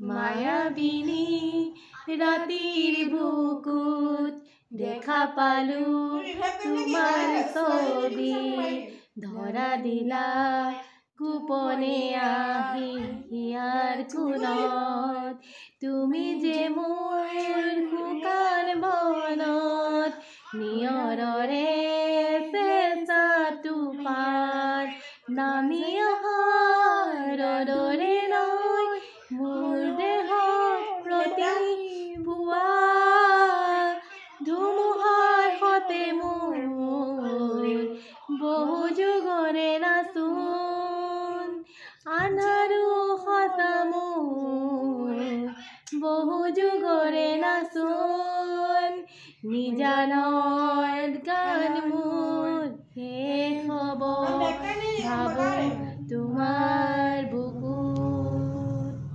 মায়াবিনী ৰাতিৰ বুকুত দেখা পালো তোমাৰ ছবি ধৰা দিলা গোপনে আহি হিয়াৰ কোণত তুমি যে মোৰ শুকান মনত নিয়ৰৰে চেঁচাটো পাৰ নামি অহাৰ দৰে লৈ মোৰ দেহত প্ৰতিভুৱা ধুমুহাৰ সতে মোৰ বহু যুগৰে নাচোন আন্ধাৰো সঁচা মোৰ বহু যুগৰে নাচোন নিজানত গান মোৰ শেষ হ'ব ভাবোঁ